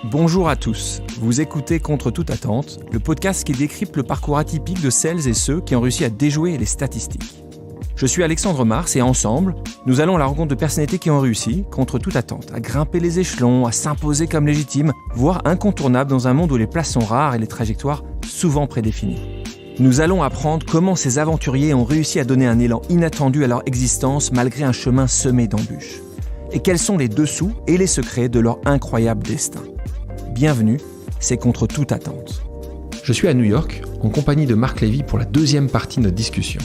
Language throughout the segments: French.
Bonjour à tous, vous écoutez Contre toute attente, le podcast qui décrypte le parcours atypique de celles et ceux qui ont réussi à déjouer les statistiques. Je suis Alexandre Mars et ensemble, nous allons à la rencontre de personnalités qui ont réussi, contre toute attente, à grimper les échelons, à s'imposer comme légitimes, voire incontournables dans un monde où les places sont rares et les trajectoires souvent prédéfinies. Nous allons apprendre comment ces aventuriers ont réussi à donner un élan inattendu à leur existence malgré un chemin semé d'embûches. Et quels sont les dessous et les secrets de leur incroyable destin. Bienvenue, c'est Contre toute attente. Je suis à New York, en compagnie de Marc Lévy pour la deuxième partie de notre discussion.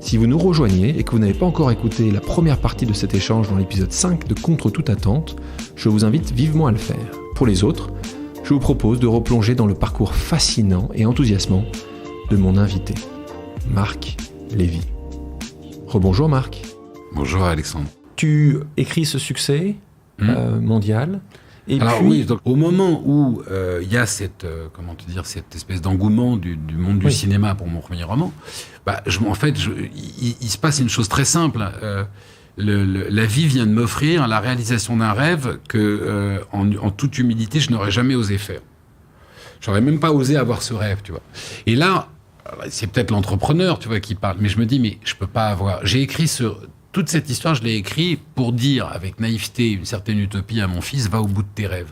Si vous nous rejoignez et que vous n'avez pas encore écouté la première partie de cet échange dans l'épisode 5 de Contre toute attente, je vous invite vivement à le faire. Pour les autres, je vous propose de replonger dans le parcours fascinant et enthousiasmant de mon invité, Marc Lévy. Rebonjour Marc. Bonjour Alexandre. Tu écris ce succès mondial. Et alors puis... oui, donc, au moment où il y a cette espèce d'engouement du monde du cinéma pour mon premier roman, il se passe une chose très simple. La vie vient de m'offrir la réalisation d'un rêve que, en toute humilité, je n'aurais jamais osé faire. J'aurais même pas osé avoir ce rêve, tu vois. Et là, c'est peut-être l'entrepreneur, tu vois, qui parle, mais je me dis, mais je peux pas avoir. J'ai écrit toute cette histoire, je l'ai écrite pour dire, avec naïveté, une certaine utopie à mon fils, va au bout de tes rêves.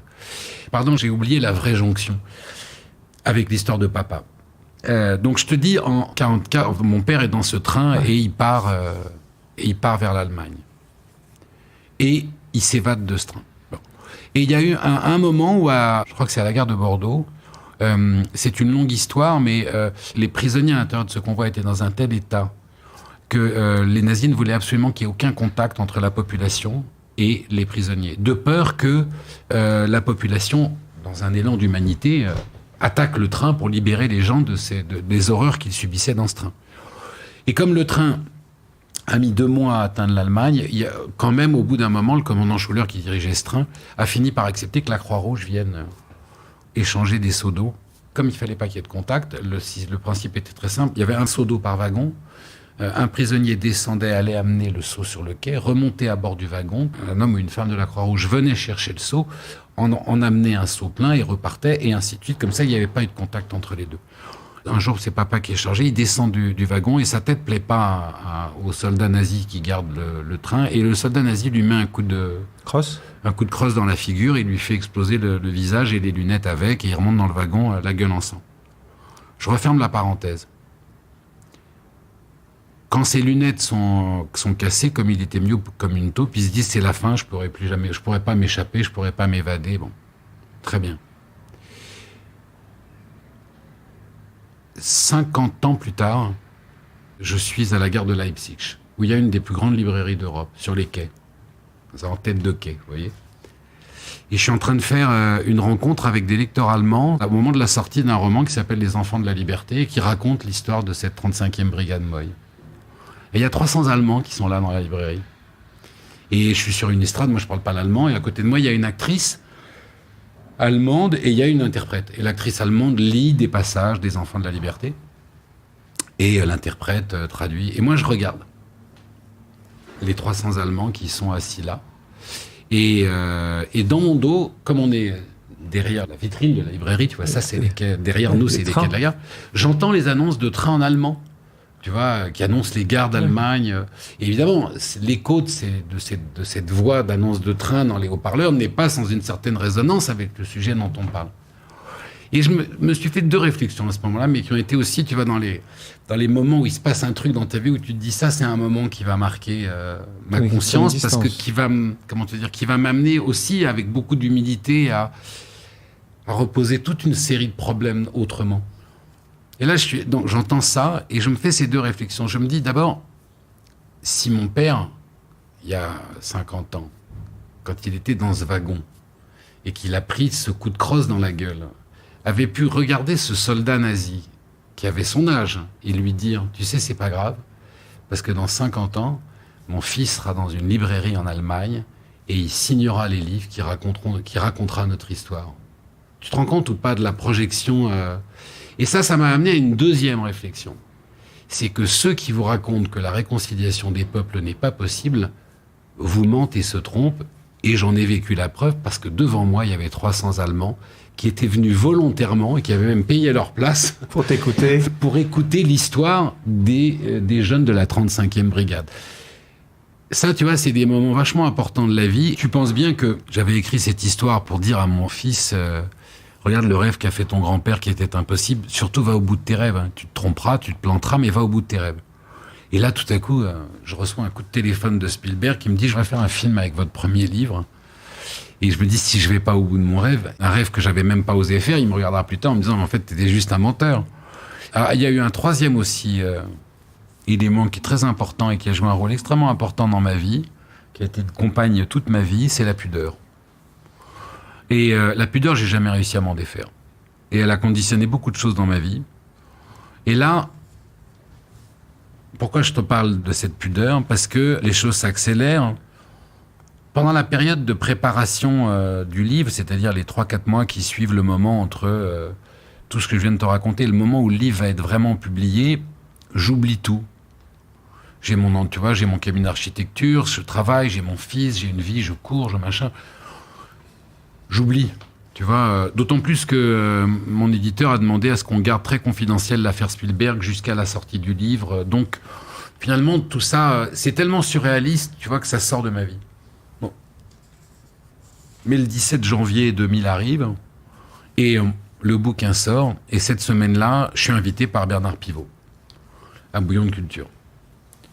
Pardon, j'ai oublié la vraie jonction avec l'histoire de papa. Donc je te dis, en 44, mon père est dans ce train et il part vers l'Allemagne. Et il s'évade de ce train. Bon. Et il y a eu un moment où, je crois que c'est à la gare de Bordeaux, c'est une longue histoire, mais les prisonniers à l'intérieur de ce convoi étaient dans un tel état que les nazis ne voulaient absolument qu'il n'y ait aucun contact entre la population et les prisonniers, de peur que la population, dans un élan d'humanité, attaque le train pour libérer les gens des horreurs qu'ils subissaient dans ce train. Et comme le train a mis 2 mois à atteindre l'Allemagne, il y a, quand même, au bout d'un moment, le commandant Schuller, qui dirigeait ce train, a fini par accepter que la Croix-Rouge vienne échanger des seaux d'eau. Comme il ne fallait pas qu'il y ait de contact, le principe était très simple. Il y avait un seau d'eau par wagon. Un prisonnier descendait, allait amener le seau sur le quai, remontait à bord du wagon. Un homme ou une femme de la Croix-Rouge venait chercher le seau, en amenait un seau plein et repartait, et ainsi de suite. Comme ça, il n'y avait pas eu de contact entre les deux. Un jour, c'est papa qui est chargé, il descend du wagon et sa tête ne plaît pas au soldat nazi qui garde le train. Et le soldat nazi lui met un coup de crosse dans la figure, il lui fait exploser le visage et les lunettes avec, et il remonte dans le wagon, la gueule en sang. Je referme la parenthèse. Quand ses lunettes sont cassées, comme il était mieux comme une taupe, il se dit c'est la fin, je pourrais pas m'échapper, je pourrais pas m'évader. Bon, très bien. 50 ans plus tard, je suis à la gare de Leipzig, où il y a une des plus grandes librairies d'Europe, sur les quais, en tête de quai, vous voyez. Et je suis en train de faire une rencontre avec des lecteurs allemands au moment de la sortie d'un roman qui s'appelle Les Enfants de la Liberté, et qui raconte l'histoire de cette 35e brigade Moy. Et il y a 300 Allemands qui sont là dans la librairie. Et je suis sur une estrade, moi je parle pas l'allemand, et à côté de moi il y a une actrice allemande et il y a une interprète. Et l'actrice allemande lit des passages des Enfants de la Liberté. Et l'interprète traduit. Et moi je regarde les 300 Allemands qui sont assis là. Et dans mon dos, comme on est derrière la vitrine de la librairie, tu vois, ça c'est les quais, derrière nous c'est les quais de la gare, j'entends les annonces de trains en allemand. Tu vois, qui annonce les gares d'Allemagne. Et évidemment, l'écho de cette voix d'annonce de train dans les haut-parleurs n'est pas sans une certaine résonance avec le sujet dont on parle. Et je me suis fait 2 réflexions à ce moment-là, mais qui ont été aussi, tu vois, dans les moments où il se passe un truc dans ta vie où tu te dis ça, c'est un moment qui va marquer ma conscience, parce que qui va m'amener aussi avec beaucoup d'humilité à reposer toute une série de problèmes autrement. Et là, donc, j'entends ça et je me fais ces 2 réflexions. Je me dis d'abord, si mon père, il y a 50 ans, quand il était dans ce wagon et qu'il a pris ce coup de crosse dans la gueule, avait pu regarder ce soldat nazi qui avait son âge et lui dire « Tu sais, c'est pas grave, parce que dans 50 ans, mon fils sera dans une librairie en Allemagne et il signera les livres qui racontera notre histoire. » Tu te rends compte ou pas de la projection Et ça m'a amené à une 2e réflexion. C'est que ceux qui vous racontent que la réconciliation des peuples n'est pas possible, vous mentent et se trompent, Et j'en ai vécu la preuve parce que devant moi, il y avait 300 Allemands qui étaient venus volontairement et qui avaient même payé leur place pour t'écouter, pour écouter l'histoire des jeunes de la 35e brigade. Ça, tu vois, c'est des moments vachement importants de la vie. Tu penses bien que j'avais écrit cette histoire pour dire à mon fils, regarde le rêve qu'a fait ton grand-père qui était impossible, surtout va au bout de tes rêves. Hein. Tu te tromperas, tu te planteras, mais va au bout de tes rêves. Et là, tout à coup, je reçois un coup de téléphone de Spielberg qui me dit, je vais faire un film avec votre premier livre. Et je me dis, si je vais pas au bout de mon rêve, un rêve que j'avais même pas osé faire, il me regardera plus tard en me disant, en fait, t'étais juste un menteur. Alors, il y a eu un troisième aussi élément qui est très important et qui a joué un rôle extrêmement important dans ma vie, qui a été de compagne toute ma vie, c'est la pudeur. Et la pudeur, j'ai jamais réussi à m'en défaire. Et elle a conditionné beaucoup de choses dans ma vie. Et là, pourquoi je te parle de cette pudeur ? Parce que les choses s'accélèrent. Pendant la période de préparation du livre, c'est-à-dire les 3-4 mois qui suivent le moment entre tout ce que je viens de te raconter, le moment où le livre va être vraiment publié, j'oublie tout. J'ai mon cabinet d'architecture, je travaille, j'ai mon fils, j'ai une vie, je cours, je machin. J'oublie, tu vois. D'autant plus que mon éditeur a demandé à ce qu'on garde très confidentiel l'affaire Spielberg jusqu'à la sortie du livre. Donc, finalement, tout ça, c'est tellement surréaliste, tu vois, que ça sort de ma vie. Bon. Mais le 17 janvier 2000 arrive, et le bouquin sort, et cette semaine-là, je suis invité par Bernard Pivot à Bouillon de Culture.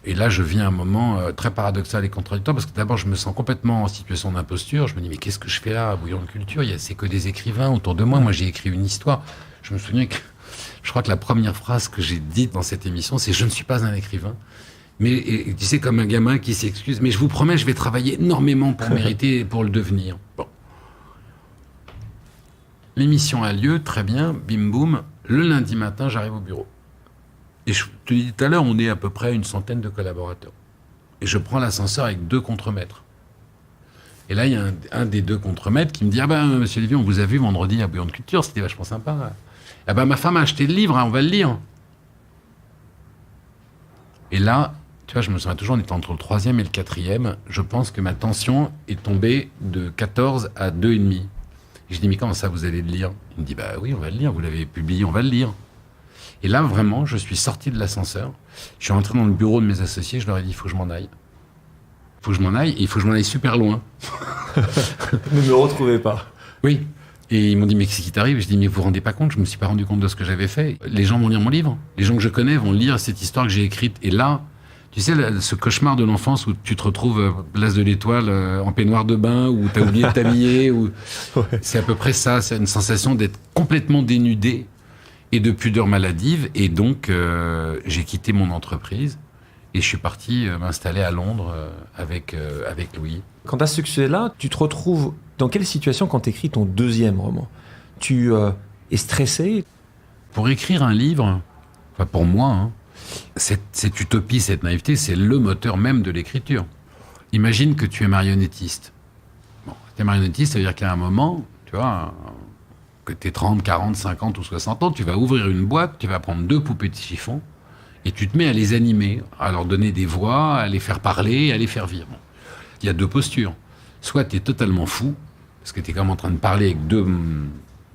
Et là, je vis un moment très paradoxal et contradictoire, parce que d'abord, je me sens complètement en situation d'imposture. Je me dis, mais qu'est-ce que je fais là à Bouillon de Culture ? C'est que des écrivains autour de moi. Moi, j'ai écrit une histoire. Je me souviens que, je crois que la première phrase que j'ai dite dans cette émission, c'est « Je ne suis pas un écrivain ». Mais et, tu sais, comme un gamin qui s'excuse, mais je vous promets, je vais travailler énormément pour mériter, pour le devenir. Bon. L'émission a lieu, très bien, bim boum. Le lundi matin, j'arrive au bureau. Et je te dis tout à l'heure, on est à peu près une centaine de collaborateurs. Et je prends l'ascenseur avec 2 contremaîtres. Et là, il y a un des 2 contremaîtres qui me dit « Ah ben, monsieur Lévy, on vous a vu vendredi à Bouillon de Culture, c'était vachement sympa. Ah ben, ma femme a acheté le livre, hein, on va le lire. » Et là, tu vois, je me souviens toujours, on était entre le 3e et le 4e. Je pense que ma tension est tombée de 14 à 2,5. Et je dis « Mais comment ça, vous allez le lire ?» Il me dit « Bah oui, on va le lire, vous l'avez publié, on va le lire. » Et là, vraiment, je suis sorti de l'ascenseur. Je suis rentré dans le bureau de mes associés. Je leur ai dit, il faut que je m'en aille. Il faut que je m'en aille. Et il faut que je m'en aille super loin. Ne me retrouvez pas. Oui. Et ils m'ont dit, mais qu'est-ce qui t'arrive ? Je dis, mais vous vous rendez pas compte ? Je me suis pas rendu compte de ce que j'avais fait. Les gens vont lire mon livre. Les gens que je connais vont lire cette histoire que j'ai écrite. Et là, tu sais, ce cauchemar de l'enfance où tu te retrouves place de l'Étoile en peignoir de bain, où tu as oublié de t'habiller. Ouais. C'est à peu près ça. C'est une sensation d'être complètement dénudé et de pudeur maladive, et donc j'ai quitté mon entreprise et je suis parti m'installer à Londres avec Louis. Quand tu as ce succès-là, tu te retrouves dans quelle situation quand tu écris ton 2e roman ? Tu es stressé ? Pour écrire un livre, enfin pour moi, hein, cette utopie, cette naïveté, c'est le moteur même de l'écriture. Imagine que tu es marionnettiste. Bon, tu es marionnettiste, ça veut dire qu'à un moment, tu vois, que tu es 30, 40, 50 ou 60 ans, tu vas ouvrir une boîte, tu vas prendre 2 poupées de chiffon et tu te mets à les animer, à leur donner des voix, à les faire parler, à les faire vivre. Il y a 2 postures. Soit tu es totalement fou, parce que tu es quand même en train de parler avec 2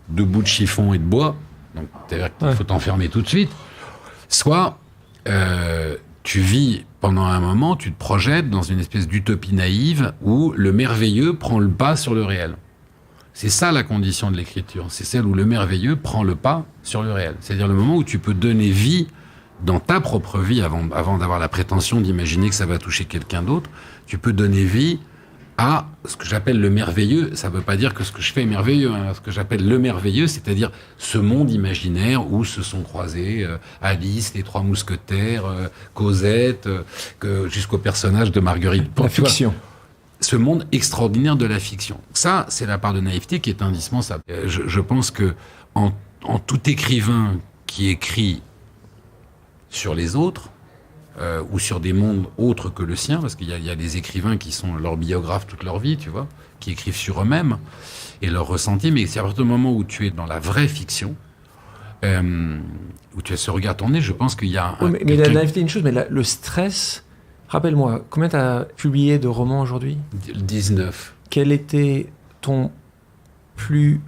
bouts de chiffon et de bois, donc il faut t'enfermer tout de suite. Soit tu vis pendant un moment, tu te projettes dans une espèce d'utopie naïve où le merveilleux prend le pas sur le réel. C'est ça la condition de l'écriture. C'est celle où le merveilleux prend le pas sur le réel. C'est-à-dire le moment où tu peux donner vie dans ta propre vie, avant d'avoir la prétention d'imaginer que ça va toucher quelqu'un d'autre, tu peux donner vie à ce que j'appelle le merveilleux. Ça ne veut pas dire que ce que je fais est merveilleux. Hein. Ce que j'appelle le merveilleux, c'est-à-dire ce monde imaginaire où se sont croisés Alice, les 3 mousquetaires, Cosette, jusqu'au personnage de Marguerite. La fiction. Ce monde extraordinaire de la fiction. Ça, c'est la part de naïveté qui est indispensable. Je pense que en tout écrivain qui écrit sur les autres, ou sur des mondes autres que le sien, parce qu'il y a des écrivains qui sont leurs biographes toute leur vie, tu vois, qui écrivent sur eux-mêmes et leurs ressentis, mais c'est à partir du moment où tu es dans la vraie fiction, où tu as ce regard tourné, je pense qu'il y a mais la naïveté, une chose, mais le stress... Rappelle-moi, combien tu as publié de romans aujourd'hui ? 19. quel était ton plus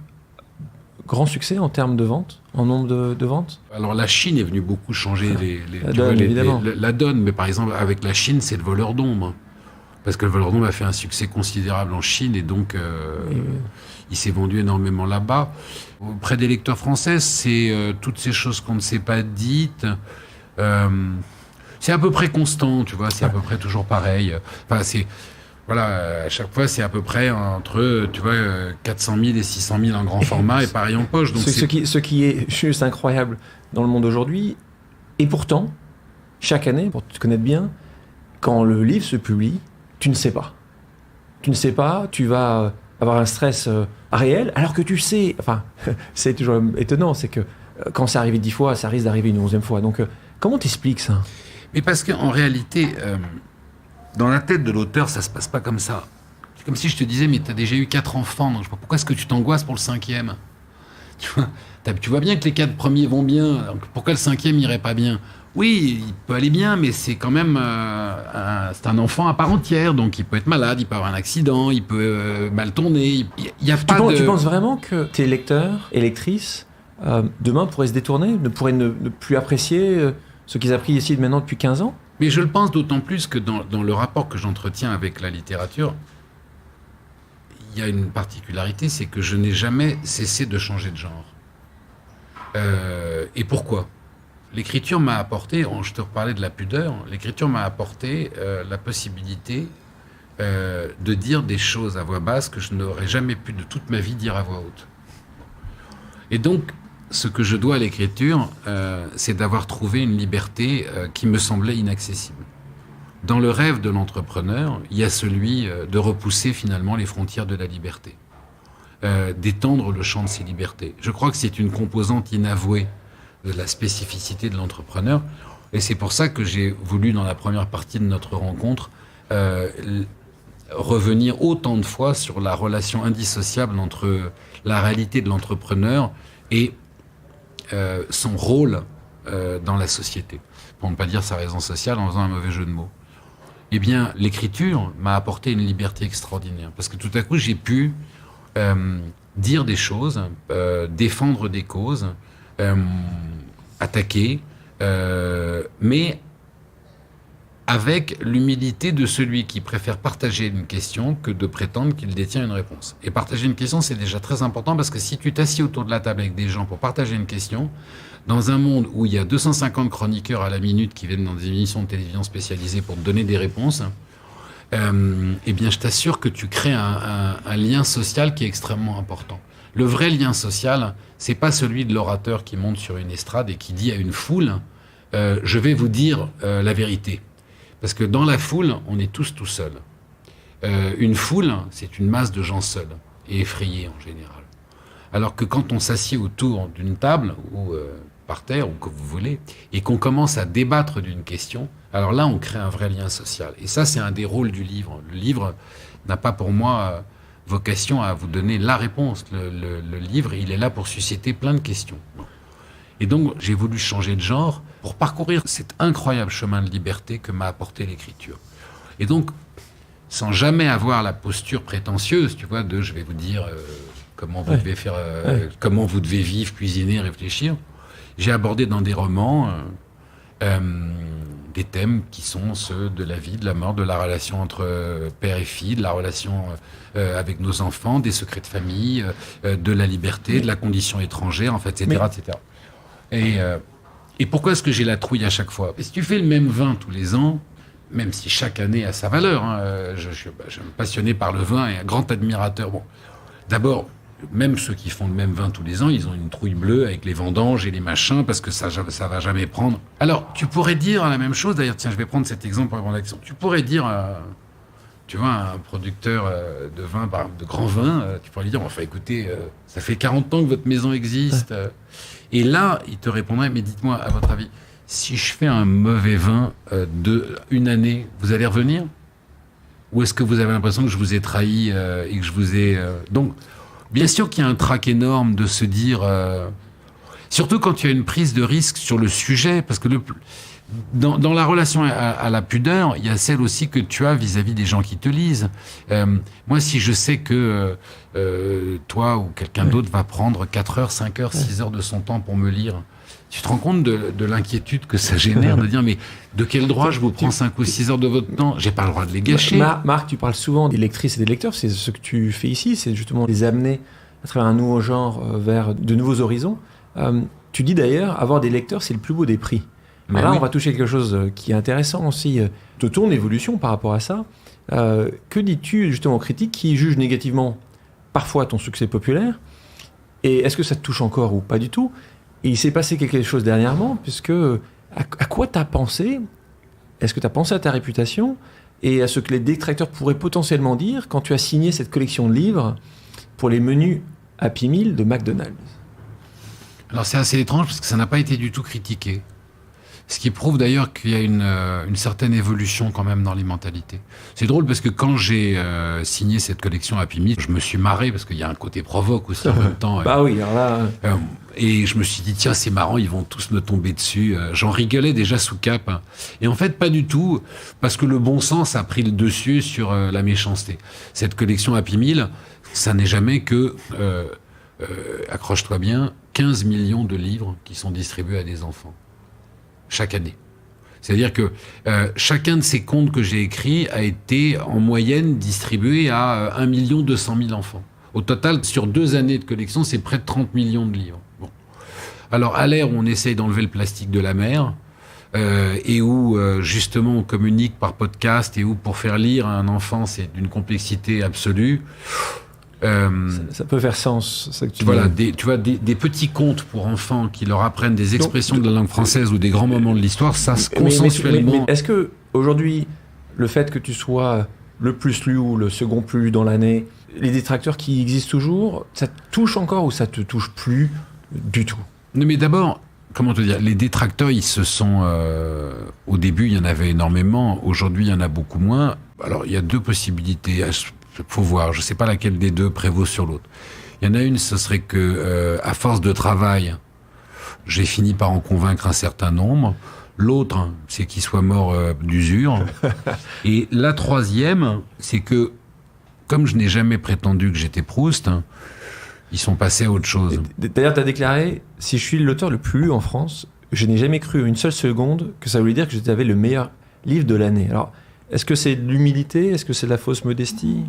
grand succès en termes de ventes, en nombre de ventes? Alors la Chine est venue beaucoup changer la donne, mais par exemple avec la Chine, c'est le voleur d'ombre. Parce que le voleur d'ombre a fait un succès considérable en Chine et donc il s'est vendu énormément là-bas. Auprès des lecteurs français, c'est toutes ces choses qu'on ne s'est pas dites. C'est à peu près constant, tu vois, c'est à peu près toujours pareil. Enfin, à chaque fois, c'est à peu près entre, tu vois, 400 000 et 600 000 en grand format et pareil en poche. Donc ce qui est juste incroyable dans le monde aujourd'hui. Et pourtant, chaque année, pour te connaître bien, quand le livre se publie, tu ne sais pas. Tu ne sais pas, tu vas avoir un stress réel, alors que tu sais... Enfin, c'est toujours étonnant, c'est que quand c'est arrivé 10 fois, ça risque d'arriver une 11e fois. Donc, comment t'expliques ça? Mais parce qu'en réalité, dans la tête de l'auteur, ça se passe pas comme ça. C'est comme si je te disais, mais tu as déjà eu 4 enfants, donc pourquoi est-ce que tu t'angoisses pour le 5e? Tu vois bien que les 4 premiers vont bien, donc pourquoi le 5e irait pas bien? Oui, il peut aller bien, mais c'est quand même c'est un enfant à part entière, donc il peut être malade, il peut avoir un accident, il peut mal tourner. Tu penses vraiment que tes lecteurs et lectrices, demain, pourraient se détourner, ne pourraient ne plus apprécier ce qu'ils apprécient maintenant depuis 15 ans? Mais je le pense d'autant plus que dans le rapport que j'entretiens avec la littérature, il y a une particularité, c'est que je n'ai jamais cessé de changer de genre. Et pourquoi ? L'écriture m'a apporté, je te reparlais de la pudeur, l'écriture m'a apporté la possibilité de dire des choses à voix basse que je n'aurais jamais pu de toute ma vie dire à voix haute. Et donc, ce que je dois à l'écriture, c'est d'avoir trouvé une liberté qui me semblait inaccessible. Dans le rêve de l'entrepreneur, il y a celui de repousser finalement les frontières de la liberté, d'étendre le champ de ses libertés. Je crois que c'est une composante inavouée de la spécificité de l'entrepreneur. Et c'est pour ça que j'ai voulu, dans la première partie de notre rencontre, revenir autant de fois sur la relation indissociable entre la réalité de l'entrepreneur et son rôle dans la société. Pour ne pas dire sa raison sociale en faisant un mauvais jeu de mots. Eh bien, l'écriture m'a apporté une liberté extraordinaire. Parce que tout à coup, j'ai pu dire des choses, défendre des causes, attaquer, mais avec l'humilité de celui qui préfère partager une question que de prétendre qu'il détient une réponse. Et partager une question, c'est déjà très important parce que si tu t'assieds autour de la table avec des gens pour partager une question, dans un monde où il y a 250 chroniqueurs à la minute qui viennent dans des émissions de télévision spécialisées pour te donner des réponses, eh bien, je t'assure que tu crées un lien social qui est extrêmement important. Le vrai lien social, c'est pas celui de l'orateur qui monte sur une estrade et qui dit à une foule je vais vous dire la vérité. Parce que dans la foule, on est tous tout seuls. Une foule, c'est une masse de gens seuls et effrayés en général. Alors que quand on s'assied autour d'une table ou par terre, ou que vous voulez, et qu'on commence à débattre d'une question, alors là, on crée un vrai lien social. Et ça, c'est un des rôles du livre. Le livre n'a pas pour moi vocation à vous donner la réponse. Le livre, il est là pour susciter plein de questions. Et donc, j'ai voulu changer de genre pour parcourir cet incroyable chemin de liberté que m'a apporté l'écriture. Et donc, sans jamais avoir la posture prétentieuse, tu vois, de je vais vous dire comment vous devez faire, comment vous devez vivre, cuisiner, réfléchir, j'ai abordé dans des romans des thèmes qui sont ceux de la vie, de la mort, de la relation entre père et fille, de la relation avec nos enfants, des secrets de famille, de la liberté, de la condition étrangère, en fait, etc., etc. Et pourquoi est-ce que j'ai la trouille à chaque fois? Si tu fais le même vin tous les ans, même si chaque année a sa valeur, hein, je suis passionné par le vin et un grand admirateur. Bon, d'abord, même ceux qui font le même vin tous les ans, ils ont une trouille bleue avec les vendanges et les machins parce que ça va jamais prendre. Alors, tu pourrais dire la même chose. D'ailleurs, tiens, je vais prendre cet exemple pour répondre à l'action. Tu pourrais dire, tu vois, un producteur de vin, de grand vin, tu pourrais lui dire, enfin, écoutez, ça fait 40 ans que votre maison existe. Et là, il te répondrait, mais dites-moi, à votre avis, si je fais un mauvais vin une année, vous allez revenir? Ou est-ce que vous avez l'impression que je vous ai trahi et que je vous ai... Donc, bien sûr qu'il y a un trac énorme de se dire... Surtout quand tu as une prise de risque sur le sujet, parce que dans la relation à la pudeur, il y a celle aussi que tu as vis-à-vis des gens qui te lisent. Moi, si je sais que toi ou quelqu'un d'autre va prendre 4 heures, 5 heures, 6 heures de son temps pour me lire, tu te rends compte de l'inquiétude que ça génère, de dire, mais de quel droit je vous prends 5 ou 6 heures de votre temps? J'ai pas le droit de les gâcher. Marc, tu parles souvent des lectrices et des lecteurs, c'est ce que tu fais ici, c'est justement les amener à travers un nouveau genre vers de nouveaux horizons. Tu dis d'ailleurs, avoir des lecteurs, c'est le plus beau des prix. Alors là, on va toucher quelque chose qui est intéressant aussi, de ton évolution par rapport à ça. Que dis-tu justement aux critiques qui jugent négativement parfois ton succès populaire? Et est-ce que ça te touche encore ou pas du tout? Et il s'est passé quelque chose dernièrement, puisque à quoi tu as pensé? Est-ce que tu as pensé à ta réputation et à ce que les détracteurs pourraient potentiellement dire quand tu as signé cette collection de livres pour les menus Happy Meal de McDonald's? Alors c'est assez étrange parce que ça n'a pas été du tout critiqué. Ce qui prouve d'ailleurs qu'il y a une certaine évolution quand même dans les mentalités. C'est drôle parce que quand j'ai signé cette collection Happy Meal, je me suis marré parce qu'il y a un côté provoque aussi en même temps. Bah oui, alors là... et je me suis dit, tiens, c'est marrant, ils vont tous me tomber dessus. J'en rigolais déjà sous cap. Et en fait, pas du tout, parce que le bon sens a pris le dessus sur la méchanceté. Cette collection Happy Meal, ça n'est jamais que, accroche-toi bien, 15 millions de livres qui sont distribués à des enfants. Chaque année. C'est-à-dire que chacun de ces contes que j'ai écrits a été en moyenne distribué à 1 200 000 enfants. Au total, sur 2 années de collection, c'est près de 30 millions de livres. Bon. Alors, à l'ère où on essaye d'enlever le plastique de la mer, et où justement on communique par podcast, et où pour faire lire à un enfant, c'est d'une complexité absolue, ça peut faire sens, ça que tu voilà, dis. tu vois, des petits contes pour enfants qui leur apprennent des expressions de la langue française ou des grands moments de l'histoire, ça se consensuellement... Mais est-ce que aujourd'hui, le fait que tu sois le plus lu ou le second plus lu dans l'année, les détracteurs qui existent toujours, ça te touche encore ou ça te touche plus du tout? Non, mais d'abord, comment te dire, les détracteurs, ils se sont... au début, il y en avait énormément. Aujourd'hui, il y en a beaucoup moins. Alors, il y a 2 possibilités. Il faut voir, je ne sais pas laquelle des 2 prévaut sur l'autre. Il y en a une, ce serait que, à force de travail, j'ai fini par en convaincre un certain nombre. L'autre, c'est qu'il soit mort d'usure. Et la troisième, c'est que, comme je n'ai jamais prétendu que j'étais Proust, ils sont passés à autre chose. D'ailleurs, tu as déclaré, si je suis l'auteur le plus lu en France, je n'ai jamais cru une seule seconde que ça voulait dire que j'avais le meilleur livre de l'année. Alors, est-ce que c'est de l'humilité? Est-ce que c'est de la fausse modestie?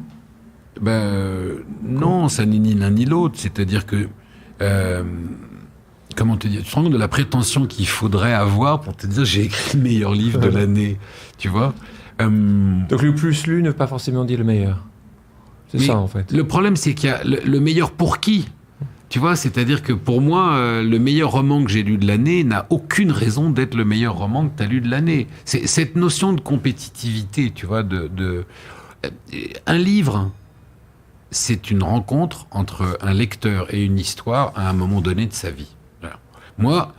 Non, ça n'est ni l'un ni l'autre. C'est-à-dire que... comment te dire? Tu te rends compte de la prétention qu'il faudrait avoir pour te dire j'ai écrit le meilleur livre de l'année, tu vois? Donc le plus lu ne veut pas forcément dire le meilleur. C'est ça, en fait. Le problème, c'est qu'il y a le meilleur pour qui? Tu vois, c'est-à-dire que pour moi, le meilleur roman que j'ai lu de l'année n'a aucune raison d'être le meilleur roman que tu as lu de l'année. C'est cette notion de compétitivité, tu vois, un livre, c'est une rencontre entre un lecteur et une histoire à un moment donné de sa vie. Voilà. Moi,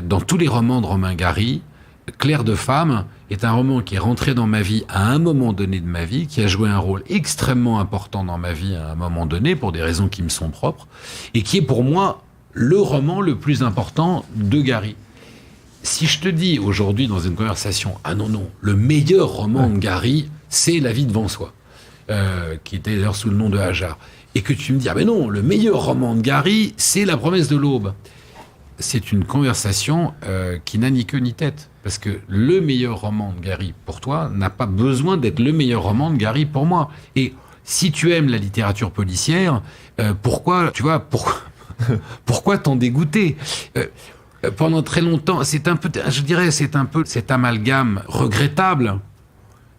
dans tous les romans de Romain Gary, Clair de femme est un roman qui est rentré dans ma vie à un moment donné de ma vie, qui a joué un rôle extrêmement important dans ma vie à un moment donné, pour des raisons qui me sont propres, et qui est pour moi le roman le plus important de Gary. Si je te dis aujourd'hui dans une conversation, ah non, le meilleur roman de Gary, c'est La vie devant soi, qui était d'ailleurs sous le nom de Hajar, et que tu me dis, ah ben non, le meilleur roman de Gary, c'est La promesse de l'aube. C'est une conversation qui n'a ni queue ni tête. Parce que le meilleur roman de Gary pour toi n'a pas besoin d'être le meilleur roman de Gary pour moi. Et si tu aimes la littérature policière, pourquoi t'en dégoûter? Pendant très longtemps, c'est un peu cet amalgame regrettable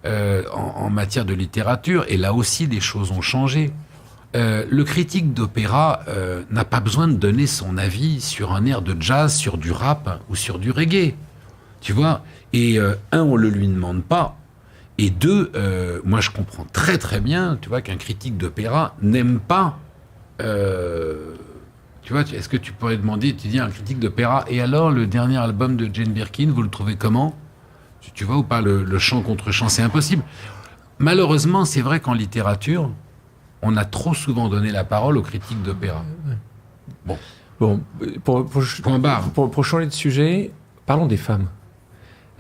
en matière de littérature. Et là aussi, les choses ont changé. Le critique d'opéra n'a pas besoin de donner son avis sur un air de jazz, sur du rap ou sur du reggae. Tu vois? Et on le lui demande pas. Et 2, moi je comprends très très bien, tu vois, qu'un critique d'opéra n'aime pas. Tu vois, est-ce que tu pourrais demander, tu dis à un critique d'opéra, et alors le dernier album de Jane Birkin, vous le trouvez comment? Tu vois ou pas, le chant contre chant, c'est impossible. Malheureusement, c'est vrai qu'en littérature, on a trop souvent donné la parole aux critiques d'opéra. Bon. Bon, Point barre. Pour changer de sujet, parlons des femmes.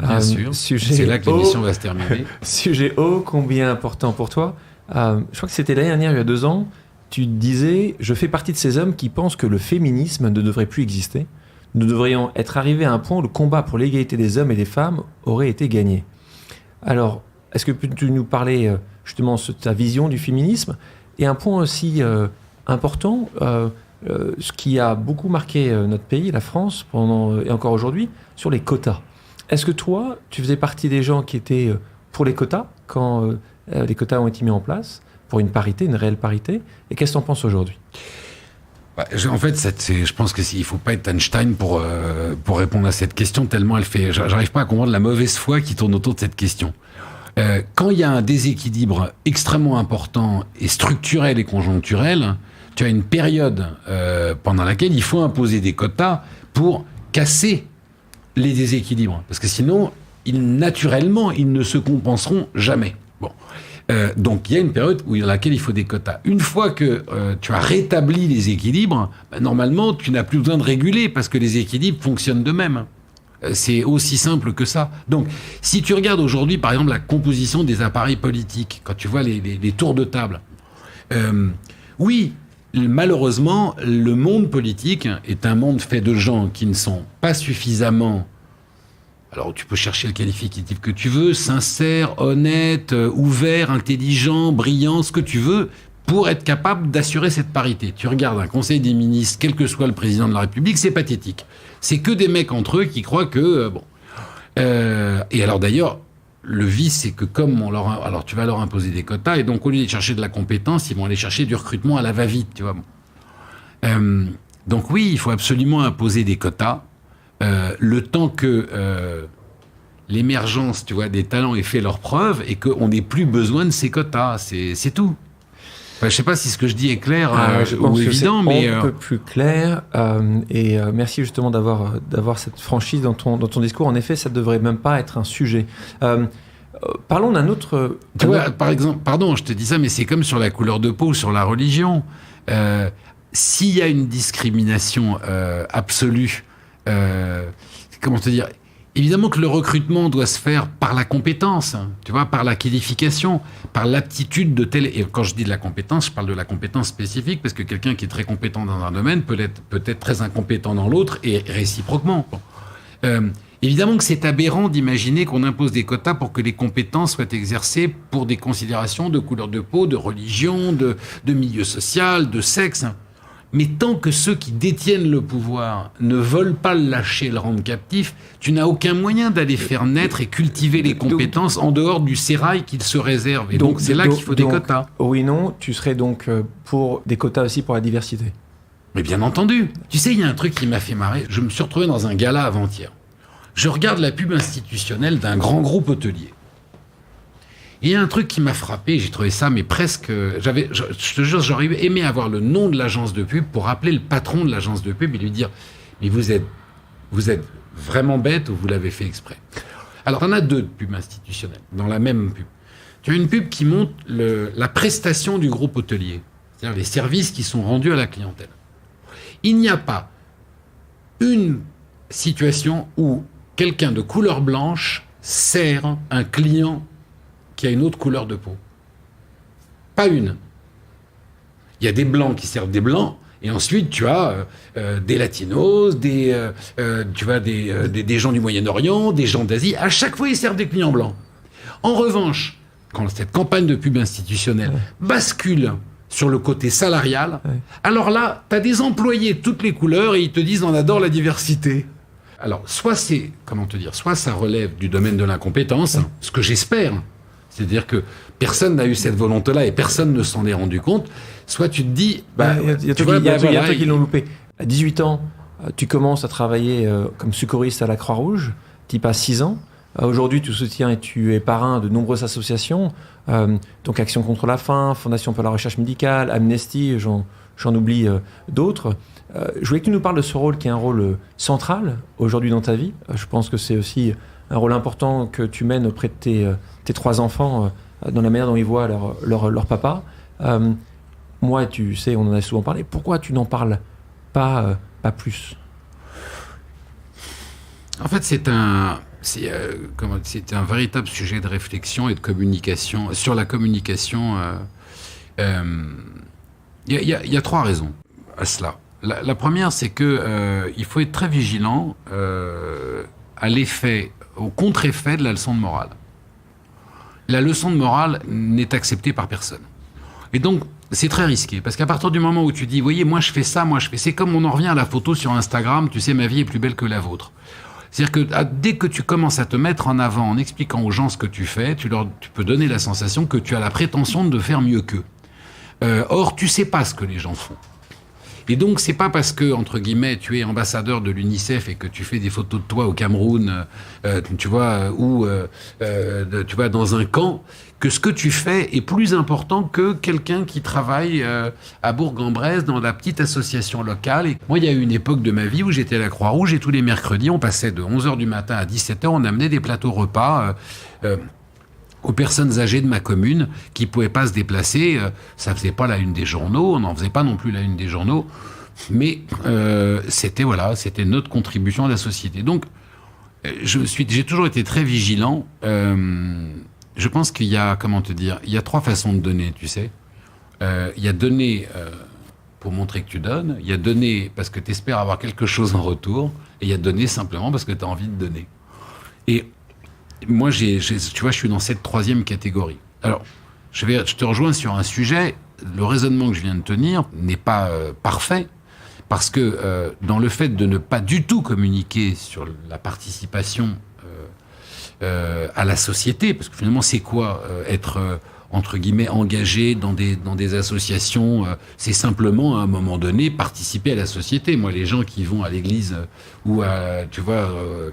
Bien sûr. C'est là que l'émission va se terminer. Sujet ô combien important pour toi. Je crois que c'était l'année dernière, il y a 2 ans, tu disais « Je fais partie de ces hommes qui pensent que le féminisme ne devrait plus exister. Nous devrions être arrivés à un point où le combat pour l'égalité des hommes et des femmes aurait été gagné. » Alors, est-ce que peux-tu nous parler justement de ta vision du féminisme ? Et un point aussi important, ce qui a beaucoup marqué notre pays, la France, et encore aujourd'hui, sur les quotas. Est-ce que toi, tu faisais partie des gens qui étaient pour les quotas, quand les quotas ont été mis en place, pour une parité, une réelle parité ? Et qu'est-ce que tu en penses aujourd'hui ? En fait, je pense qu'il ne faut pas être Einstein pour répondre à cette question, tellement elle fait... J'arrive pas à comprendre la mauvaise foi qui tourne autour de cette question. Quand il y a un déséquilibre extrêmement important et structurel et conjoncturel, tu as une période pendant laquelle il faut imposer des quotas pour casser les déséquilibres. Parce que sinon, naturellement, ils ne se compenseront jamais. Bon. Donc, il y a une période dans laquelle il faut des quotas. Une fois que tu as rétabli les équilibres, normalement, tu n'as plus besoin de réguler parce que les équilibres fonctionnent d'eux-mêmes. C'est aussi simple que ça. Donc, si tu regardes aujourd'hui, par exemple, la composition des appareils politiques, quand tu vois les tours de table, oui, malheureusement, le monde politique est un monde fait de gens qui ne sont pas suffisamment... Alors, tu peux chercher le qualificatif que tu veux, sincère, honnête, ouvert, intelligent, brillant, ce que tu veux, pour être capable d'assurer cette parité. Tu regardes un conseil des ministres, quel que soit le président de la République, c'est pathétique. C'est que des mecs entre eux qui croient que... Et alors d'ailleurs, le vice, c'est que comme alors tu vas leur imposer des quotas, et donc au lieu de chercher de la compétence, ils vont aller chercher du recrutement à la va-vite, tu vois. Donc oui, il faut absolument imposer des quotas, le temps que l'émergence, tu vois, des talents ait fait leurs preuves et qu'on n'ait plus besoin de ces quotas. C'est tout. Je ne sais pas si ce que je dis est clair ou évident, mais... un peu plus clair. Merci justement d'avoir cette franchise dans ton discours. En effet, ça ne devrait même pas être un sujet. Parlons d'un autre... Tu vois, par exemple, pardon, je te dis ça, mais c'est comme sur la couleur de peau, sur la religion. S'il y a une discrimination absolue, comment te dire ? Évidemment que le recrutement doit se faire par la compétence, tu vois, par la qualification, par l'aptitude de tel... Et quand je dis de la compétence, je parle de la compétence spécifique, parce que quelqu'un qui est très compétent dans un domaine peut être très incompétent dans l'autre, et réciproquement. Évidemment que c'est aberrant d'imaginer qu'on impose des quotas pour que les compétences soient exercées pour des considérations de couleur de peau, de religion, de milieu social, de sexe. Mais tant que ceux qui détiennent le pouvoir ne veulent pas le lâcher, le rendre captif, tu n'as aucun moyen d'aller faire naître et cultiver les compétences en dehors du sérail qu'ils se réservent. Et donc c'est là qu'il faut des quotas. Oui, non, tu serais donc pour des quotas aussi pour la diversité. Mais bien entendu. Tu sais, il y a un truc qui m'a fait marrer. Je me suis retrouvé dans un gala avant-hier. Je regarde la pub institutionnelle d'un grand groupe hôtelier. Il y a un truc qui m'a frappé, j'ai trouvé ça, mais presque... Je te jure, j'aurais aimé avoir le nom de l'agence de pub pour appeler le patron de l'agence de pub et lui dire « Mais vous êtes vraiment bête ou vous l'avez fait exprès ?» Alors, t'en as 2 de pubs institutionnelles, dans la même pub. Tu as une pub qui montre la prestation du groupe hôtelier, c'est-à-dire les services qui sont rendus à la clientèle. Il n'y a pas une situation où quelqu'un de couleur blanche sert un client qui a une autre couleur de peau. Pas une. Il y a des blancs qui servent des blancs, et ensuite tu as des latinos, tu vois, des gens du Moyen-Orient, des gens d'Asie. À chaque fois, ils servent des clients blancs. En revanche, quand cette campagne de pub institutionnelle bascule sur le côté salarial, alors là, tu as des employés de toutes les couleurs et ils te disent « on adore la diversité ». Alors, soit ça relève du domaine de l'incompétence, ce que j'espère. C'est-à-dire que personne n'a eu cette volonté-là et personne ne s'en est rendu compte. Soit tu te dis... Il y a trucs qui l'ont loupé. À 18 ans, tu commences à travailler comme secouriste à la Croix-Rouge. Tu y passes 6 ans. Aujourd'hui, tu soutiens et tu es parrain de nombreuses associations. Donc Action contre la faim, Fondation pour la recherche médicale, Amnesty, j'en oublie d'autres. Je voulais que tu nous parles de ce rôle qui est un rôle central aujourd'hui dans ta vie. Je pense que c'est aussi un rôle important que tu mènes auprès de tes 3 enfants dans la manière dont ils voient leur papa. Moi, tu sais, on en a souvent parlé. Pourquoi tu n'en parles pas plus. En fait, c'est un véritable sujet de réflexion et de communication. Sur la communication, il y a 3 raisons à cela. La première, c'est que il faut être très vigilant au contre-effet de la leçon de morale. La leçon de morale n'est acceptée par personne. Et donc, c'est très risqué, parce qu'à partir du moment où tu dis, voyez, moi je fais ça, c'est comme on en revient à la photo sur Instagram, tu sais, ma vie est plus belle que la vôtre. C'est-à-dire que dès que tu commences à te mettre en avant en expliquant aux gens ce que tu fais, tu peux donner la sensation que tu as la prétention de faire mieux qu'eux. Or, tu sais pas ce que les gens font. Et donc, c'est pas parce que, entre guillemets, tu es ambassadeur de l'UNICEF et que tu fais des photos de toi au Cameroun, tu vois, ou tu vas dans un camp, que ce que tu fais est plus important que quelqu'un qui travaille à Bourg-en-Bresse dans la petite association locale. Et moi, il y a eu une époque de ma vie où j'étais à la Croix-Rouge et tous les mercredis, on passait de 11h du matin à 17h, on amenait des plateaux repas aux personnes âgées de ma commune qui pouvaient pas se déplacer. Ça faisait pas la une des journaux, on n'en faisait pas non plus la une des journaux, mais c'était notre contribution à la société. Donc, j'ai toujours été très vigilant. Je pense qu'il y a, il y a 3 façons de donner, tu sais. Il y a donner pour montrer que tu donnes, il y a donner parce que tu espères avoir quelque chose en retour, et il y a donner simplement parce que tu as envie de donner. Et moi, tu vois, je suis dans cette 3e catégorie. Alors, je te rejoins sur un sujet. Le raisonnement que je viens de tenir n'est pas parfait, parce que dans le fait de ne pas du tout communiquer sur la participation à la société, parce que finalement, c'est quoi être entre guillemets engagé dans des associations, c'est simplement à un moment donné participer à la société. Moi, les gens qui vont à l'église ou tu vois,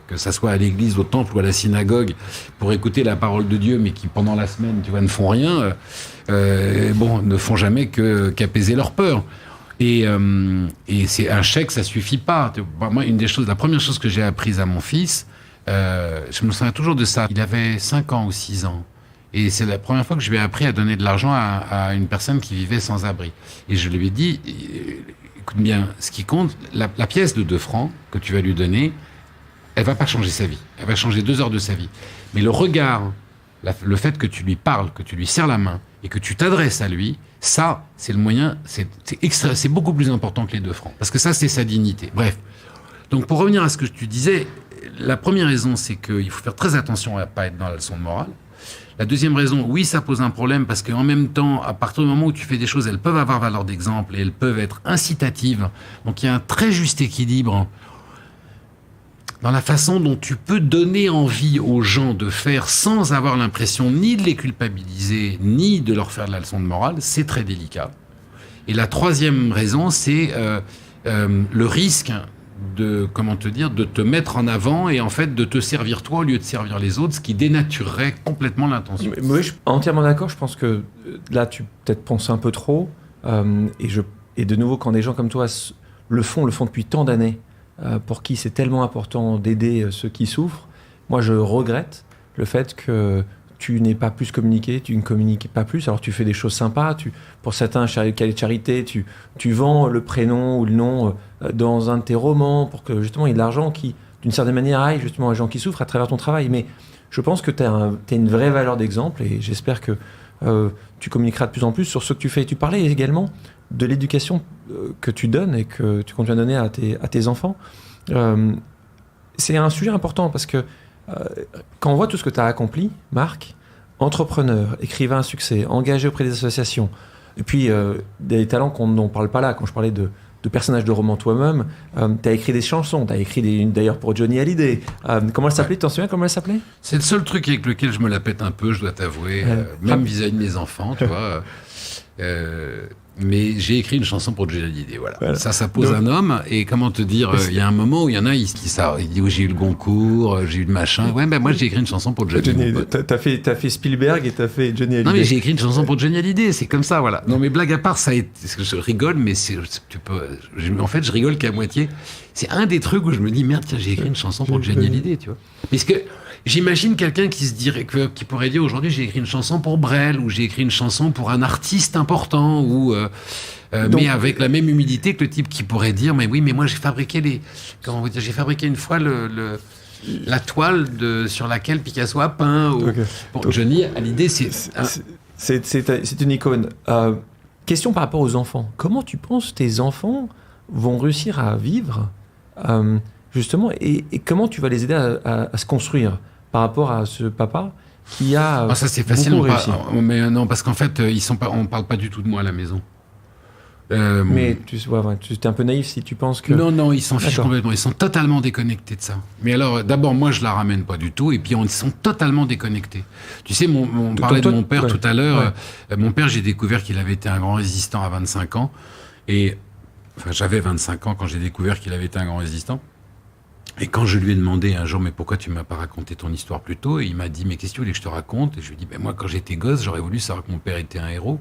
que ça soit à l'église, au temple ou à la synagogue pour écouter la parole de Dieu, mais qui pendant la semaine, tu vois, ne font rien, ne font jamais qu'apaiser leur peur. Et c'est un chèque, ça suffit pas. Moi, la première chose que j'ai apprise à mon fils, je me souviens toujours de ça. Il avait 5 ans ou 6 ans. Et c'est la première fois que je lui ai appris à donner de l'argent à une personne qui vivait sans abri. Et je lui ai dit, écoute bien, ce qui compte, la pièce de 2 francs que tu vas lui donner, elle va pas changer sa vie. Elle va changer 2 heures de sa vie. Mais le regard, le fait que tu lui parles, que tu lui serres la main et que tu t'adresses à lui, ça, c'est le moyen, c'est beaucoup plus important que les 2 francs. Parce que ça, c'est sa dignité. Bref. Donc, pour revenir à ce que tu disais, la première raison, c'est qu'il faut faire très attention à pas être dans la leçon de morale. La deuxième raison, oui, ça pose un problème parce qu'en même temps, à partir du moment où tu fais des choses, elles peuvent avoir valeur d'exemple et elles peuvent être incitatives. Donc, il y a un très juste équilibre dans la façon dont tu peux donner envie aux gens de faire sans avoir l'impression ni de les culpabiliser, ni de leur faire de la leçon de morale. C'est très délicat. Et la 3e raison, c'est le risque de te mettre en avant et en fait de te servir toi au lieu de servir les autres, ce qui dénaturerait complètement l'intention. Oui, je suis entièrement d'accord. Je pense que là, tu peut-être penses un peu trop. Et de nouveau, quand des gens comme toi le font depuis tant d'années, pour qui c'est tellement important d'aider ceux qui souffrent, moi, je regrette le fait que tu n'es pas plus communiqué, tu ne communiques pas plus. Alors, tu fais des choses sympas. Pour certains cahiers de charité, tu vends le prénom ou le nom dans un de tes romans pour que, justement, il y ait de l'argent qui, d'une certaine manière, aille justement aux gens qui souffrent à travers ton travail. Mais je pense que tu as une vraie valeur d'exemple et j'espère que tu communiqueras de plus en plus sur ce que tu fais. Et tu parlais également de l'éducation que tu donnes et que tu continues à donner à tes enfants. C'est un sujet important parce que quand on voit tout ce que tu as accompli, Marc, entrepreneur, écrivain à succès, engagé auprès des associations, et puis des talents qu'on n'en parle pas là, quand je parlais de personnages de romans toi-même, tu as écrit des chansons, tu as écrit d'ailleurs pour Johnny Hallyday. Comment elle s'appelait? Tu t'en souviens comment elle s'appelait? C'est le seul truc avec lequel je me la pète un peu, je dois t'avouer, même vis-à-vis de mes enfants, tu vois. Mais j'ai écrit une chanson pour Johnny Hallyday, voilà. Ça pose un homme, et comment te dire, il y a un moment où il y en a, il dit ça, il dit, j'ai eu le Goncourt, j'ai eu le machin. Ouais, ben moi j'ai écrit une chanson pour Johnny Hallyday. T'as fait Spielberg et t'as fait Johnny Hallyday. Non mais j'ai écrit une chanson pour Johnny Hallyday, c'est comme ça, voilà. Non mais blague à part, je rigole, mais en fait je rigole qu'à moitié. C'est un des trucs où je me dis, merde, tiens, j'ai écrit une chanson pour Johnny Hallyday, tu vois. Parce que J'imagine quelqu'un qui qui pourrait dire aujourd'hui j'ai écrit une chanson pour Brel ou j'ai écrit une chanson pour un artiste important ou mais avec la même humilité que le type qui pourrait dire mais oui mais moi j'ai fabriqué j'ai fabriqué une fois la toile sur laquelle Picasso a peint. Bon, Johnny, à l'idée c'est une icône. Question par rapport aux enfants. Comment tu penses tes enfants vont réussir à vivre justement et comment tu vas les aider à se construire par rapport à ce papa qui a ça c'est facile, beaucoup réussi. Mais non parce qu'en fait on parle pas du tout de moi à la maison. Mais tu es un peu naïf si tu penses que... Non, ils s'en fichent complètement. Ils sont totalement déconnectés de ça. Mais alors, d'abord, moi, je la ramène pas du tout. Et puis, ils sont totalement déconnectés. Tu sais, on parlait de mon père tout à l'heure. Ouais. Mon père, j'ai découvert qu'il avait été un grand résistant à 25 ans. J'avais 25 ans quand j'ai découvert qu'il avait été un grand résistant. Et quand je lui ai demandé un jour, mais pourquoi tu m'as pas raconté ton histoire plus tôt? Et il m'a dit, mais qu'est-ce que tu voulais que je te raconte? Et je lui ai dit, moi, quand j'étais gosse, j'aurais voulu savoir que mon père était un héros.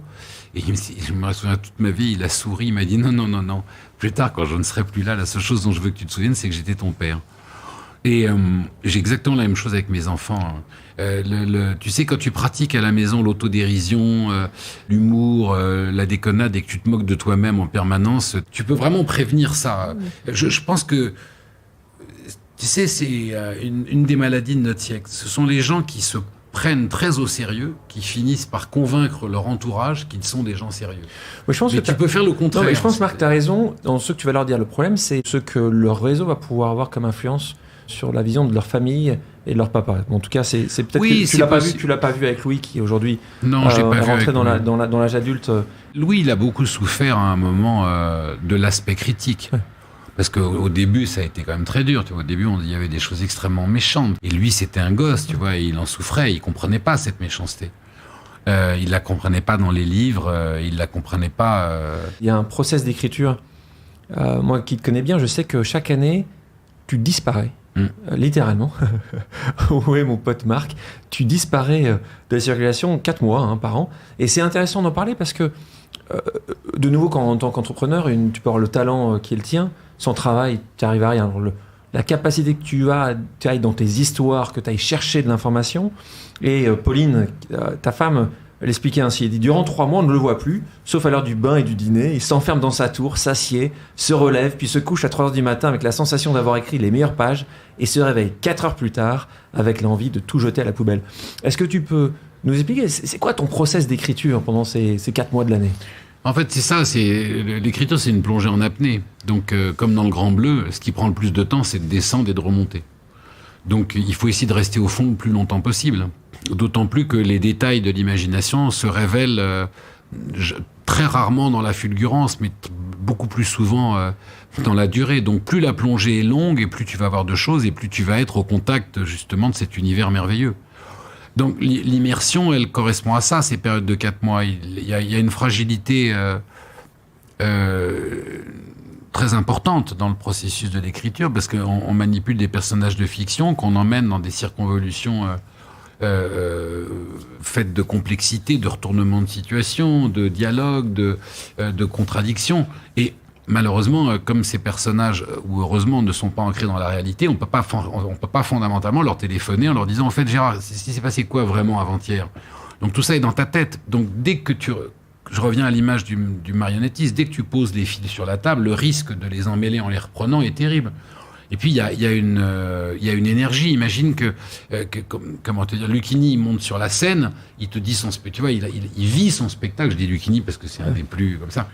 Et je me souviens toute ma vie, il a souri, il m'a dit, non. Plus tard, quand je ne serai plus là, la seule chose dont je veux que tu te souviennes, c'est que j'étais ton père. Et j'ai exactement la même chose avec mes enfants. Tu sais, quand tu pratiques à la maison l'autodérision, l'humour, la déconnade, et que tu te moques de toi-même en permanence, tu peux vraiment prévenir ça. Je pense que tu sais, c'est une des maladies de notre siècle. Ce sont les gens qui se prennent très au sérieux, qui finissent par convaincre leur entourage qu'ils sont des gens sérieux. Oui, je pense mais que tu peux faire le contraire. Non, mais je pense, Marc, tu as raison dans ce que tu vas leur dire. Le problème, c'est ce que leur réseau va pouvoir avoir comme influence sur la vision de leur famille et de leur papa. Bon, en tout cas, c'est peut-être que tu l'as pas vu avec Louis qui aujourd'hui est rentré dans l'âge adulte. Louis, il a beaucoup souffert à un moment de l'aspect critique. Ouais. Parce qu'au début, ça a été quand même très dur. Tu vois. Au début, il y avait des choses extrêmement méchantes. Et lui, c'était un gosse, tu vois, et il en souffrait. Il comprenait pas cette méchanceté. Il la comprenait pas dans les livres. Il la comprenait pas. Il y a un process d'écriture. Moi, qui te connais bien, je sais que chaque année, tu disparais. Littéralement. Oui, mon pote Marc, tu disparais de la circulation 4 mois par an. Et c'est intéressant d'en parler parce que, de nouveau, quand en tant qu'entrepreneur, tu peux avoir le talent qui est le tien. Sans travail, tu n'arrives à rien. Alors, la capacité que tu ailles dans tes histoires, que tu ailles chercher de l'information. Et Pauline, ta femme, elle expliquait ainsi. Elle dit, durant 3 mois, on ne le voit plus, sauf à l'heure du bain et du dîner. Il s'enferme dans sa tour, s'assied, se relève, puis se couche à 3h du matin avec la sensation d'avoir écrit les meilleures pages et se réveille 4 heures plus tard avec l'envie de tout jeter à la poubelle. Est-ce que tu peux nous expliquer, c'est quoi ton process d'écriture pendant ces 4 mois de l'année ? En fait, c'est ça, l'écriture, c'est une plongée en apnée. Donc, comme dans le Grand Bleu, ce qui prend le plus de temps, c'est de descendre et de remonter. Donc, il faut essayer de rester au fond le plus longtemps possible. D'autant plus que les détails de l'imagination se révèlent très rarement dans la fulgurance, mais beaucoup plus souvent dans la durée. Donc, plus la plongée est longue, et plus tu vas avoir de choses, et plus tu vas être au contact, justement, de cet univers merveilleux. Donc l'immersion, elle correspond à ça, ces périodes de 4 mois. Il y a une fragilité très importante dans le processus de l'écriture, parce qu'on manipule des personnages de fiction qu'on emmène dans des circonvolutions faites de complexité, de retournement de situation, de dialogue, de contradiction. Et malheureusement, comme ces personnages, ou heureusement, ne sont pas ancrés dans la réalité, on peut pas fondamentalement leur téléphoner en leur disant, en fait, Gérard, c'est passé quoi vraiment avant-hier? Donc tout ça est dans ta tête. Donc dès que je reviens à l'image du marionnettiste, dès que tu poses les fils sur la table, le risque de les emmêler en les reprenant est terrible. Et puis il y a une énergie. Imagine que comment te dire, Lucchini il monte sur la scène, il te dit son spectacle, tu vois, il vit son spectacle. Je dis Lucchini parce que c'est un des plus comme ça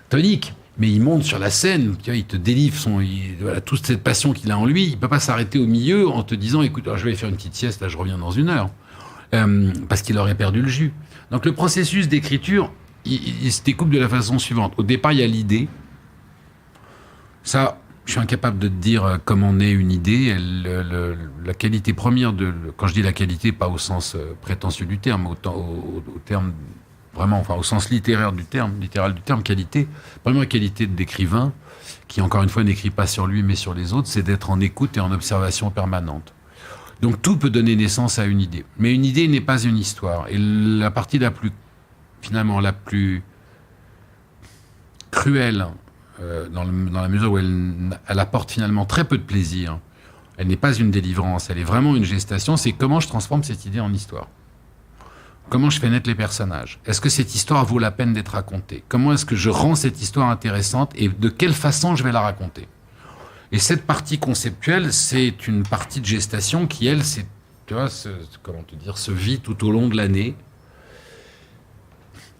tonique. Mais il monte sur la scène, tu vois, il te délivre voilà, toute cette passion qu'il a en lui. Il peut pas s'arrêter au milieu en te disant, écoute, je vais faire une petite sieste, là, je reviens dans 1 heure. Parce qu'il aurait perdu le jus. Donc le processus d'écriture, il se découpe de la façon suivante. Au départ, il y a l'idée. Ça, je suis incapable de te dire comment naît une idée. La qualité première quand je dis la qualité, pas au sens prétentieux du terme, au terme vraiment, enfin au sens littéral du terme, qualité. La première qualité d'écrivain, qui encore une fois n'écrit pas sur lui mais sur les autres, c'est d'être en écoute et en observation permanente. Donc tout peut donner naissance à une idée. Mais une idée n'est pas une histoire. Et la partie la plus cruelle, dans la mesure où elle apporte finalement très peu de plaisir, elle n'est pas une délivrance, elle est vraiment une gestation, c'est comment je transforme cette idée en histoire. Comment je fais naître les personnages? Est-ce que cette histoire vaut la peine d'être racontée? Comment est-ce que je rends cette histoire intéressante et de quelle façon je vais la raconter? Et cette partie conceptuelle, c'est une partie de gestation qui, elle, c'est, tu vois, se vit tout au long de l'année.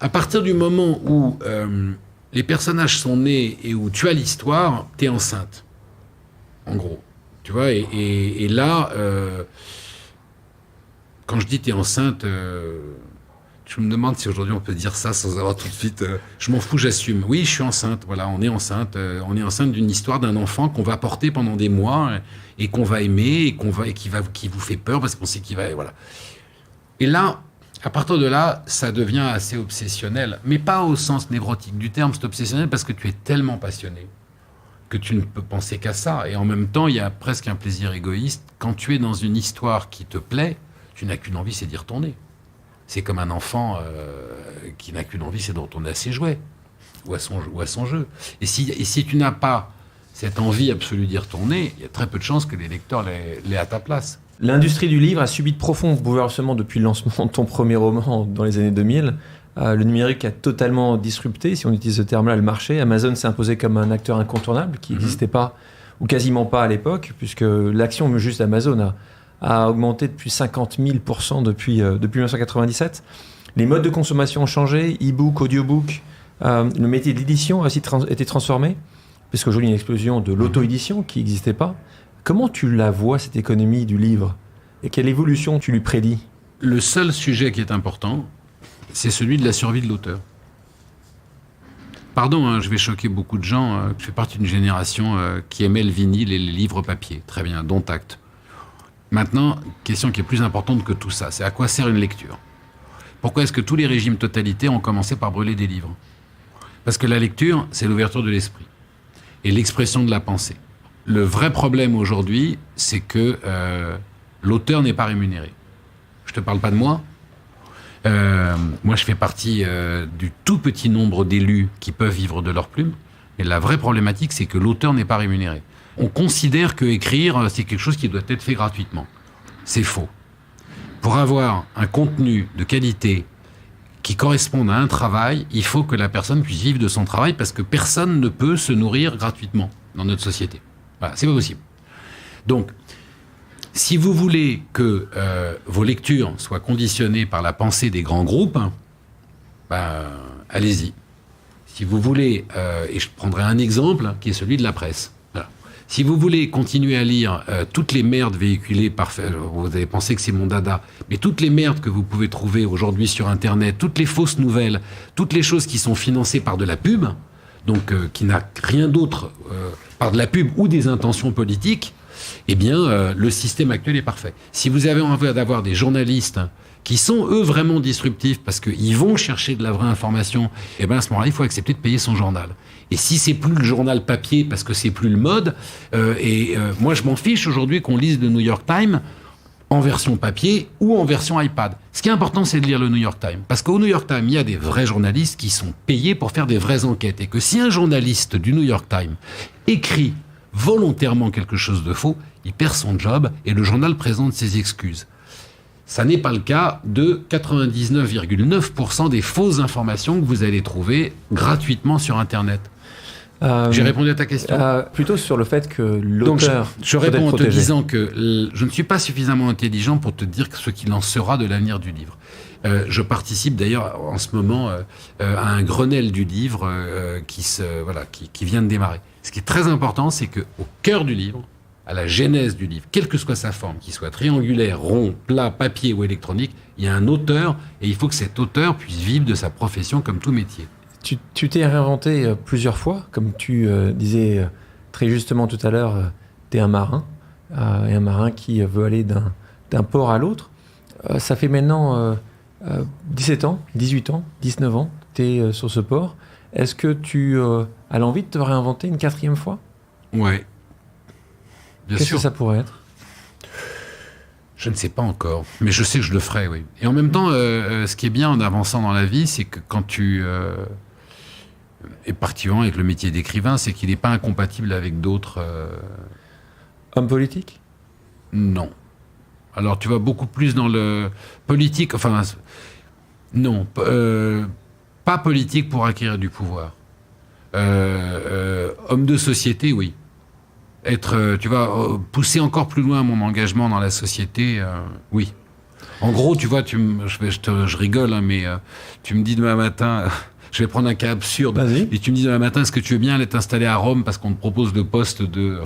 À partir du moment où les personnages sont nés et où tu as l'histoire, t'es enceinte. En gros. Tu vois, et là, quand je dis t'es enceinte, je me demande si aujourd'hui on peut dire ça sans avoir tout de suite... je m'en fous, j'assume. Oui, je suis enceinte. Voilà, on est enceinte d'une histoire d'un enfant qu'on va porter pendant des mois et qu'on va aimer et qui vous fait peur parce qu'on sait qu'il va... Voilà. Et là, à partir de là, ça devient assez obsessionnel. Mais pas au sens névrotique du terme, c'est obsessionnel parce que tu es tellement passionné que tu ne peux penser qu'à ça. Et en même temps, il y a presque un plaisir égoïste. Quand tu es dans une histoire qui te plaît, tu n'as qu'une envie, c'est d'y retourner. C'est comme un enfant qui n'a qu'une envie, c'est de retourner à ses jouets ou à son jeu. Et si tu n'as pas cette envie absolue d'y retourner, il y a très peu de chances que les lecteurs l'aient à ta place. L'industrie du livre a subi de profonds bouleversements depuis le lancement de ton premier roman dans les années 2000. Le numérique a totalement disrupté, si on utilise ce terme-là, le marché. Amazon s'est imposé comme un acteur incontournable qui n'existait pas, ou quasiment pas à l'époque, puisque l'action juste d'Amazon a augmenté depuis 50 000% depuis 1997. Les modes de consommation ont changé, e-book, audiobook. Le métier de l'édition a aussi été transformé, puisqu'aujourd'hui il y a une explosion de l'auto-édition qui n'existait pas. Comment tu la vois, cette économie du livre? Et quelle évolution tu lui prédis? Le seul sujet qui est important, c'est celui de la survie de l'auteur. Pardon, je vais choquer beaucoup de gens. Je fais partie d'une génération qui aimait le vinyle et les livres papier. Très bien, dont acte. Maintenant, question qui est plus importante que tout ça, c'est à quoi sert une lecture? Pourquoi est-ce que tous les régimes totalitaires ont commencé par brûler des livres? Parce que la lecture, c'est l'ouverture de l'esprit et l'expression de la pensée. Le vrai problème aujourd'hui, c'est que l'auteur n'est pas rémunéré. Je te parle pas de moi. Moi, je fais partie du tout petit nombre d'élus qui peuvent vivre de leur plume. Mais la vraie problématique, c'est que l'auteur n'est pas rémunéré. On considère que écrire, c'est quelque chose qui doit être fait gratuitement. C'est faux. Pour avoir un contenu de qualité qui corresponde à un travail, il faut que la personne puisse vivre de son travail parce que personne ne peut se nourrir gratuitement dans notre société. Voilà, c'est pas possible. Donc, si vous voulez que vos lectures soient conditionnées par la pensée des grands groupes, allez-y. Si vous voulez, et je prendrai un exemple qui est celui de la presse. Voilà. Si vous voulez continuer à lire toutes les merdes véhiculées par... Vous avez pensé que c'est mon dada, mais toutes les merdes que vous pouvez trouver aujourd'hui sur Internet, toutes les fausses nouvelles, toutes les choses qui sont financées par de la pub, donc qui n'a rien d'autre par de la pub ou des intentions politiques, eh bien, le système actuel est parfait. Si vous avez envie d'avoir des journalistes qui sont, eux, vraiment disruptifs parce qu'ils vont chercher de la vraie information, eh bien, à ce moment-là, il faut accepter de payer son journal. Et si c'est plus le journal papier parce que c'est plus le mode, moi, je m'en fiche aujourd'hui qu'on lise le New York Times en version papier ou en version iPad. Ce qui est important, c'est de lire le New York Times. Parce qu'au New York Times, il y a des vrais journalistes qui sont payés pour faire des vraies enquêtes. Et que si un journaliste du New York Times écrit volontairement quelque chose de faux, il perd son job et le journal présente ses excuses. Ça n'est pas le cas de 99,9% des fausses informations que vous allez trouver gratuitement sur Internet. J'ai répondu à ta question. Plutôt sur le fait que l'auteur... Donc je réponds en te disant que je ne suis pas suffisamment intelligent pour te dire ce qu'il en sera de l'avenir du livre. Je participe d'ailleurs en ce moment à un Grenelle du livre qui vient de démarrer. Ce qui est très important, c'est qu'au cœur du livre, à la genèse du livre, quelle que soit sa forme, qu'il soit triangulaire, rond, plat, papier ou électronique, il y a un auteur et il faut que cet auteur puisse vivre de sa profession comme tout métier. Tu t'es réinventé plusieurs fois, comme tu disais très justement tout à l'heure, tu es un marin, et un marin qui veut aller d'un port à l'autre. Ça fait maintenant 17 ans, 18 ans, 19 ans, tu es sur ce port. Est-ce que tu as l'envie de te réinventer une 4e fois? Ouais. Bien sûr. Qu'est-ce que ça pourrait être? Je ne sais pas encore, mais je sais que je le ferai, oui. Et en même temps, ce qui est bien en avançant dans la vie, c'est que quand tu... et particulièrement avec le métier d'écrivain, c'est qu'il n'est pas incompatible avec d'autres... Homme politique? Non. Alors, tu vas beaucoup plus dans le politique, enfin, non, pas politique pour acquérir du pouvoir. Homme de société, oui. Être, tu vois, pousser encore plus loin mon engagement dans la société, oui. En gros, tu vois, je rigole, hein, mais tu me dis demain matin... Je vais prendre un cas absurde. Vas-y. Et tu me dis demain matin, est-ce que tu veux bien aller t'installer à Rome parce qu'on te propose le poste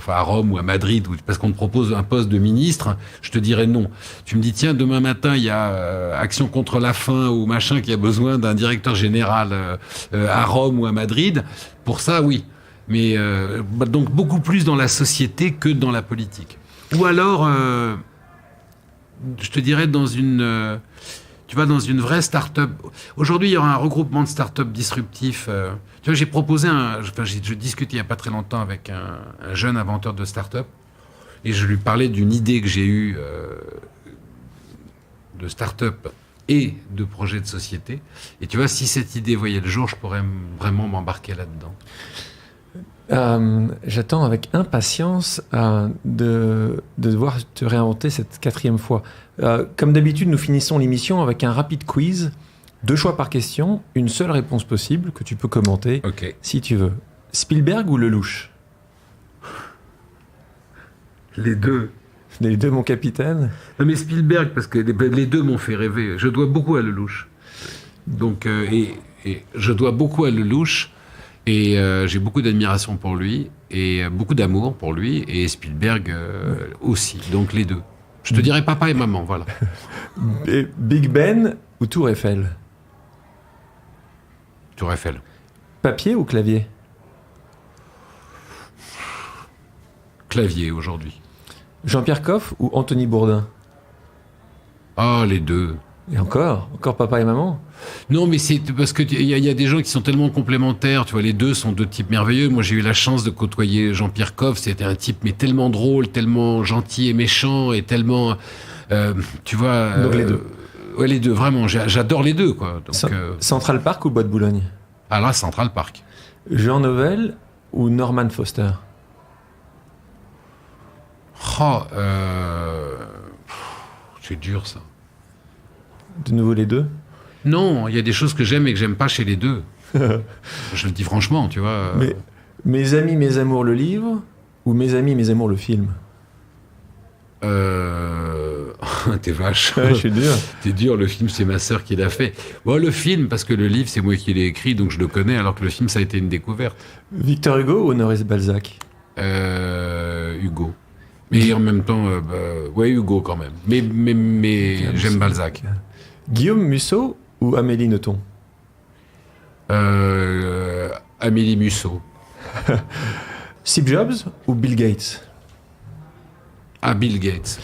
à Rome ou à Madrid, ou parce qu'on te propose un poste de ministre? Je te dirais non. Tu me dis, tiens, demain matin, il y a Action contre la faim ou machin qui a besoin d'un directeur général à Rome ou à Madrid. Pour ça, oui. Mais donc beaucoup plus dans la société que dans la politique. Ou alors, je te dirais dans une... Tu vas dans une vraie start-up. Aujourd'hui, il y aura un regroupement de start-up disruptifs. Tu vois, j'ai proposé je discutais il n'y a pas très longtemps avec un jeune inventeur de start-up et je lui parlais d'une idée que j'ai eue de start-up et de projet de société. Et tu vois, si cette idée voyait le jour, je pourrais vraiment m'embarquer là-dedans. J'attends avec impatience de devoir te réinventer cette 4e fois. Comme d'habitude, nous finissons l'émission avec un rapide quiz. 2 choix par question, une seule réponse possible que tu peux commenter si tu veux. Spielberg ou Lelouch? Les deux. Les deux, mon capitaine. Non, mais Spielberg, parce que les deux m'ont fait rêver. Je dois beaucoup à Lelouch. Donc, et je dois beaucoup à Lelouch. Et j'ai beaucoup d'admiration pour lui et beaucoup d'amour pour lui et Spielberg aussi. Donc les deux. Je te dirais papa et maman, voilà. Big Ben ou Tour Eiffel? Tour Eiffel. Papier ou clavier? Clavier aujourd'hui. Jean-Pierre Coff ou Anthony Bourdain? Ah, les deux. Et encore papa et maman? Non, mais c'est parce que il y a des gens qui sont tellement complémentaires. Tu vois, les deux sont 2 types merveilleux. Moi, j'ai eu la chance de côtoyer Jean-Pierre Coff. C'était un type mais tellement drôle, tellement gentil et méchant et tellement, tu vois. Donc les deux. Ouais, les deux. Vraiment, j'adore les deux, quoi. Donc, Central Park ou Bois de Boulogne? Ah là, Central Park. Jean Nouvel ou Norman Foster? Oh, c'est dur ça. De nouveau les deux? Non, il y a des choses que j'aime et que j'aime pas chez les deux. Je le dis franchement, tu vois. Mais Mes amis, mes amours, le livre ou Mes amis, mes amours, le film? T'es vache. Ouais, je suis dur. T'es dur, le film, c'est ma sœur qui l'a fait. Bon, le film, parce que le livre, c'est moi qui l'ai écrit, donc je le connais, alors que le film, ça a été une découverte. Victor Hugo ou Honoré Balzac? Hugo. Mais en même temps, ouais, Hugo quand même. Mais j'aime Balzac. Guillaume Musso ou Amélie Nothomb? Amélie Musso. Steve Jobs ou Bill Gates? Bill Gates.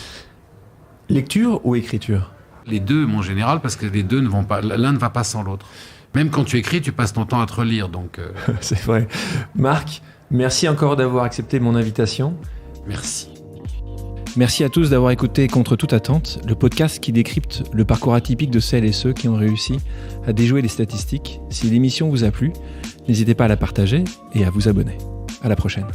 Lecture ou écriture? Les deux, mon général, parce que les deux ne vont pas, l'un ne va pas sans l'autre. Même quand tu écris, tu passes ton temps à te relire, donc. C'est vrai. Marc, merci encore d'avoir accepté mon invitation. Merci. Merci à tous d'avoir écouté Contre toute attente, le podcast qui décrypte le parcours atypique de celles et ceux qui ont réussi à déjouer les statistiques. Si l'émission vous a plu, n'hésitez pas à la partager et à vous abonner. À la prochaine.